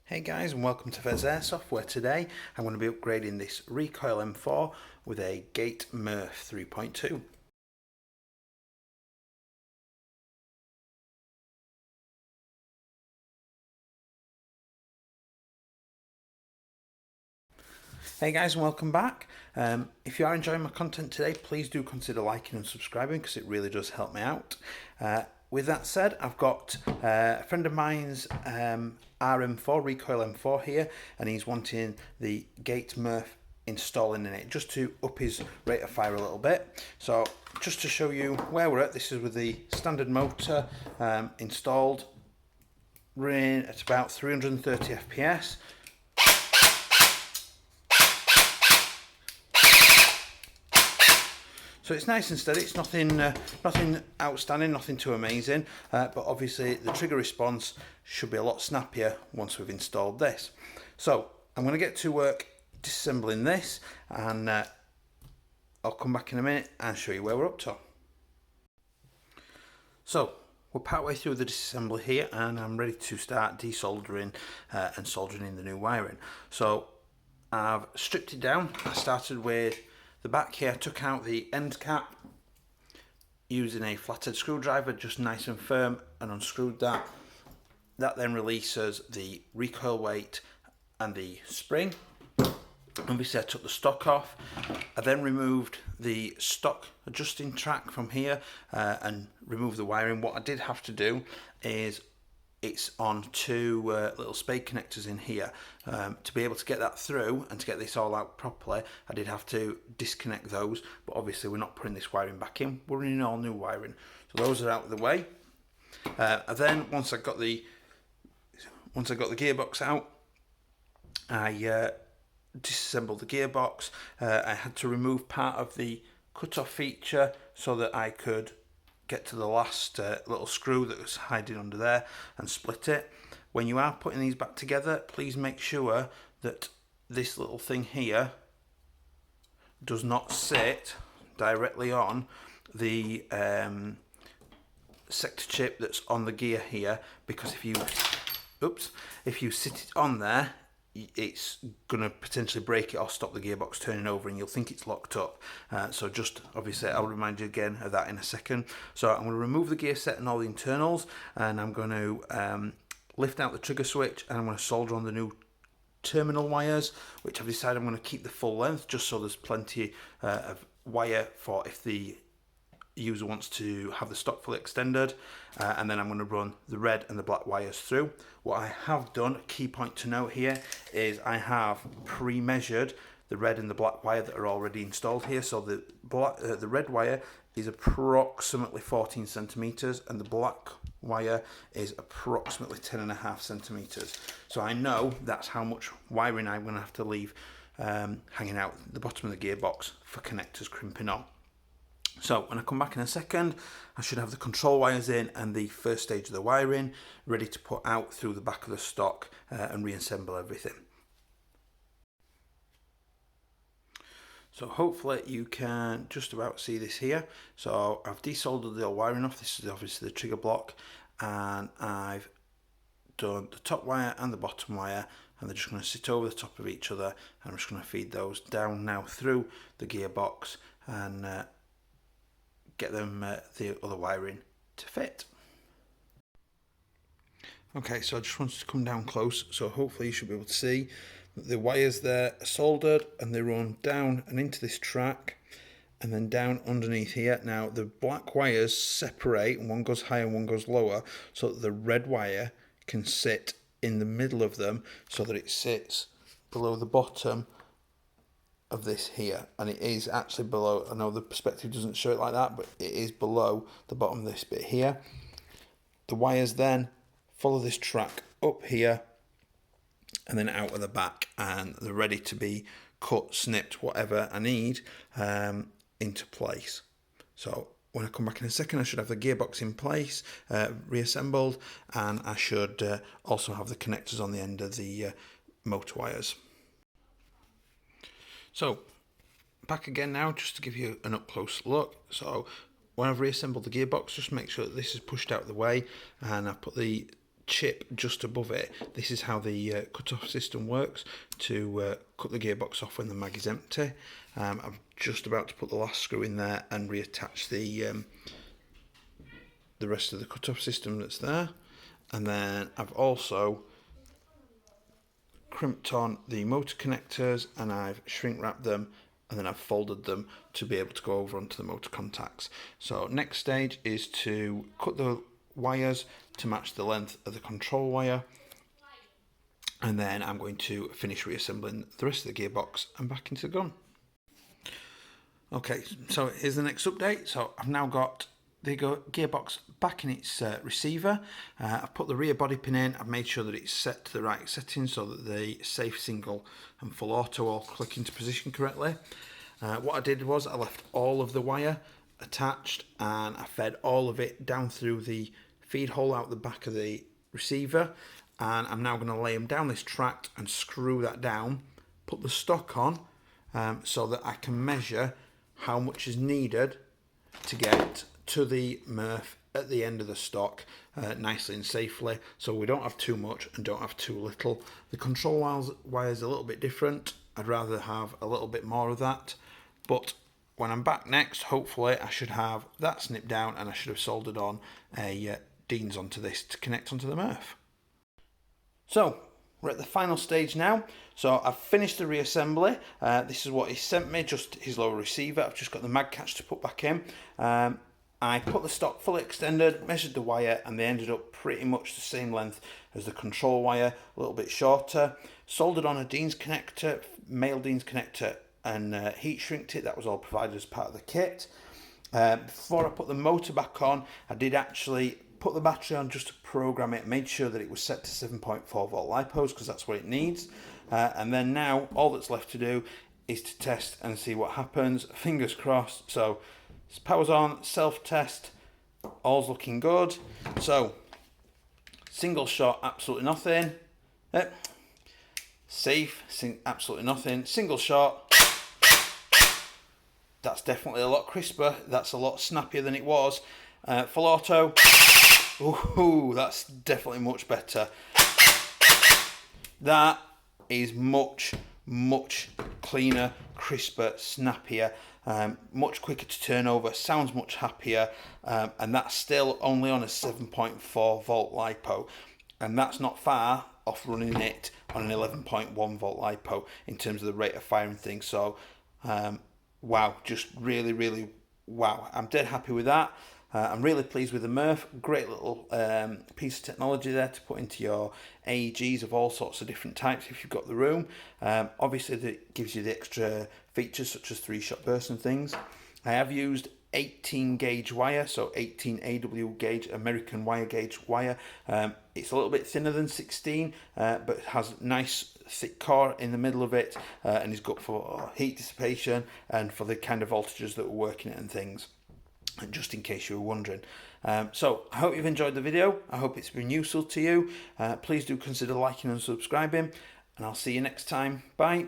Hey guys, and welcome to Pheas Airsoft, where today I'm going to be upgrading this recoil M4 with a Gate Merf 3.2. Hey guys, and welcome back. If you are enjoying my content today, please do consider liking and subscribing because it really does help me out. With that said, I've got a friend of mine's RM4, recoil M4 here, and he's wanting the Gate Merf installing in it just to up his rate of fire a little bit. So just to show you where we're at, this is with the standard motor installed, running at about 330 FPS. So it's nice and steady. It's nothing outstanding, nothing too amazing, but obviously the trigger response should be a lot snappier once we've installed this. So I'm going to get to work disassembling this, and I'll come back in a minute and show you where we're up to. So we're partway through the disassembly here, and I'm ready to start desoldering and soldering in the new wiring. So I've stripped it down. I started with the back here, took out the end cap using a flathead screwdriver, just nice and firm, and unscrewed that. That then releases the recoil weight and the spring. Obviously I took the stock off. I then removed the stock adjusting track from here and removed the wiring. What I did have to do is it's on two little spade connectors in here. To be able to get that through and to get this all out properly, I did have to disconnect those, but obviously we're not putting this wiring back in, we're running all new wiring. So those are out of the way. And then once I got the gearbox out, I disassembled the gearbox. I had to remove part of the cut-off feature so that I could get to the last little screw that was hiding under there and split it. When you are putting these back together, please make sure that this little thing here does not sit directly on the sector chip that's on the gear here, because if you sit it on there, it's going to potentially break it or stop the gearbox turning over, and you'll think it's locked up. So just obviously I'll remind you again of that in a second. So I'm going to remove the gear set and all the internals, and I'm going to lift out the trigger switch, and I'm going to solder on the new terminal wires, which I've decided I'm going to keep the full length just so there's plenty of wire for if the user wants to have the stock fully extended. And then I'm going to run the red and the black wires through. What I have done, a key point to note here, is I have pre-measured the red and the black wire that are already installed here. So the red wire is approximately 14 centimeters and the black wire is approximately 10.5 centimeters. So I know that's how much wiring I'm going to have to leave hanging out the bottom of the gearbox for connectors crimping on. So when I come back in a second, I should have the control wires in and the first stage of the wiring ready to put out through the back of the stock and reassemble everything. So hopefully you can just about see this here. So I've desoldered the wiring off. This is obviously the trigger block, and I've done the top wire and the bottom wire, and they're just going to sit over the top of each other, and I'm just going to feed those down now through the gearbox and get them the other wiring to fit. Okay, so I just wanted to come down close, so hopefully you should be able to see that the wires there are soldered and they run down and into this track and then down underneath here. Now the black wires separate, and one goes higher and one goes lower, so that the red wire can sit in the middle of them so that it sits below the bottom of this here, and it is actually below. I know the perspective doesn't show it like that, but it is below the bottom of this bit here. The wires then follow this track up here and then out of the back, and they're ready to be cut, snipped, whatever I need into place. So when I come back in a second, I should have the gearbox in place, reassembled, and I should also have the connectors on the end of the motor wires. So back again now, just to give you an up close look. So when I've reassembled the gearbox, just make sure that this is pushed out of the way, and I've put the chip just above it. This is how the cut-off system works to cut the gearbox off when the mag is empty. I'm just about to put the last screw in there and reattach the rest of the cut-off system that's there. And then I've also crimped on the motor connectors and I've shrink wrapped them, and then I've folded them to be able to go over onto the motor contacts. So next stage is to cut the wires to match the length of the control wire, and then I'm going to finish reassembling the rest of the gearbox and back into the gun. Okay, so here's the next update. So I've now got the gearbox back in its receiver. I've put the rear body pin in. I've made sure that it's set to the right setting so that the safe, single and full auto all click into position correctly. What I did was I left all of the wire attached and I fed all of it down through the feed hole out the back of the receiver, and I'm now going to lay them down this track and screw that down, put the stock on so that I can measure how much is needed to get to the Merf at the end of the stock nicely and safely, so we don't have too much and don't have too little. The control wire's a little bit different. I'd rather have a little bit more of that, but when I'm back next, hopefully I should have that snipped down and I should have soldered on a Deans onto this to connect onto the Merf. So we're at the final stage now. So I've finished the reassembly. This is what he sent me, just his lower receiver. I've just got the mag catch to put back in. I put the stock fully extended, measured the wire, and they ended up pretty much the same length as the control wire, a little bit shorter. Soldered on a Deans connector, male Deans connector, and heat shrinked it. That was all provided as part of the kit. Before I put the motor back on, I did actually put the battery on just to program it, made sure that it was set to 7.4 volt lipos because that's what it needs. And then now all that's left to do is to test and see what happens. Fingers crossed. So power's on, self-test, all's looking good. So single shot, absolutely nothing. Safe, absolutely nothing. Single shot, that's definitely a lot crisper. That's a lot snappier than it was. Full auto, ooh, that's definitely much better. That is much cleaner, crisper, snappier, much quicker to turn over, sounds much happier, and that's still only on a 7.4 volt lipo, and that's not far off running it on an 11.1 volt lipo in terms of the rate of firing things. So wow, just really wow, I'm dead happy with that. I'm really pleased with the Merf. Great little piece of technology there to put into your AEGs of all sorts of different types if you've got the room. Obviously that gives you the extra features such as 3-shot bursts and things. I have used 18 gauge wire, so 18 AW gauge American wire gauge wire. It's a little bit thinner than 16, but has nice thick core in the middle of it, and is good for heat dissipation and for the kind of voltages that we're working at and things. And just in case you were wondering. So I hope you've enjoyed the video. I hope it's been useful to you. Please do consider liking and subscribing, and I'll see you next time. Bye.